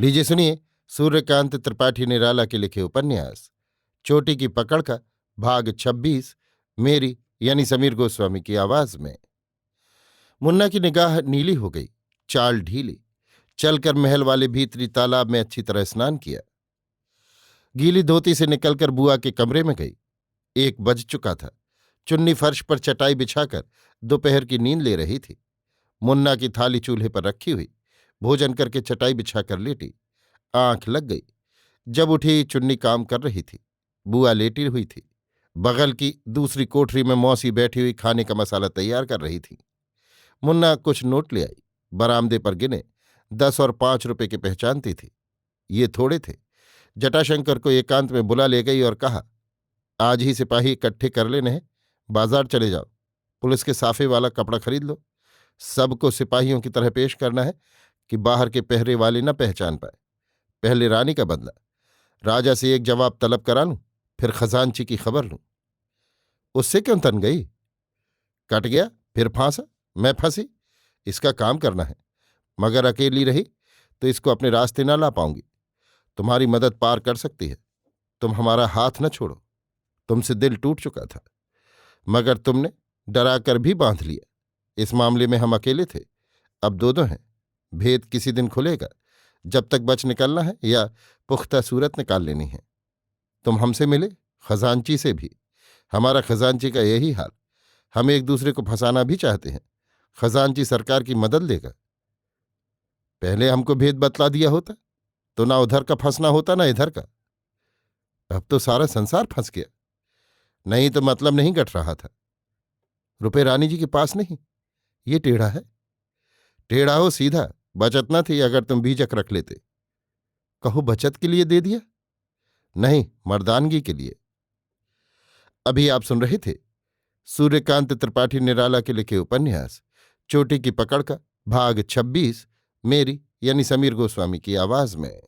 लीजिए सुनिए सूर्यकांत त्रिपाठी निराला के लिखे उपन्यास चोटी की पकड़ का भाग 26 मेरी यानी समीर गोस्वामी की आवाज में। मुन्ना की निगाह नीली हो गई, चाल ढीली। चलकर महल वाले भीतरी तालाब में अच्छी तरह स्नान किया। गीली धोती से निकलकर बुआ के कमरे में गई। 1 बज चुका था। चुन्नी फर्श पर चटाई बिछाकर दोपहर की नींद ले रही थी। मुन्ना की थाली चूल्हे पर रखी हुई, भोजन करके चटाई बिछाकर लेटी। आंख लग गई। जब उठी चुन्नी काम कर रही थी। बुआ लेटी हुई थी। बगल की दूसरी कोठरी में मौसी बैठी हुई खाने का मसाला तैयार कर रही थी। मुन्ना कुछ नोट ले आई। बरामदे पर गिने। 10 और 5 रुपए के पहचानती थी। ये थोड़े थे। जटाशंकर को एकांत में बुला ले गई और कहा, आज ही सिपाही इकट्ठे कर लेने हैं, बाजार चले जाओ, पुलिस के साफे वाला कपड़ा खरीद लो। सबको सिपाहियों की तरह पेश करना है कि बाहर के पहरे वाले न पहचान पाए। पहले रानी का बदला, राजा से एक जवाब तलब करा लूं, फिर खजांची की खबर लूं। उससे क्यों तन गई? कट गया फिर फांसा, मैं फंसी। इसका काम करना है, मगर अकेली रही तो इसको अपने रास्ते न ला पाऊंगी। तुम्हारी मदद पार कर सकती है, तुम हमारा हाथ न छोड़ो। तुमसे दिल टूट चुका था, मगर तुमने डराकर भी बांध लिया। इस मामले में हम अकेले थे, अब दो हैं। भेद किसी दिन खुलेगा, जब तक बच निकलना है या पुख्ता सूरत निकाल लेनी है। तुम हमसे मिले, खजांची से भी। हमारा खजांची का यही हाल। हम एक दूसरे को फंसाना भी चाहते हैं। खजांची सरकार की मदद लेगा। पहले हमको भेद बतला दिया होता तो ना उधर का फंसना होता ना इधर का। अब तो सारा संसार फंस गया। नहीं तो मतलब नहीं गट रहा था। रुपए रानी जी के पास नहीं, ये टेढ़ा है। टेढ़ा हो सीधा, बचत न थी अगर तुम बीजक रख लेते। कहो बचत के लिए दे दिया? नहीं, मर्दानगी के लिए। अभी आप सुन रहे थे सूर्यकांत त्रिपाठी निराला के लिखे उपन्यास चोटी की पकड़ का भाग 26 मेरी यानी समीर गोस्वामी की आवाज में।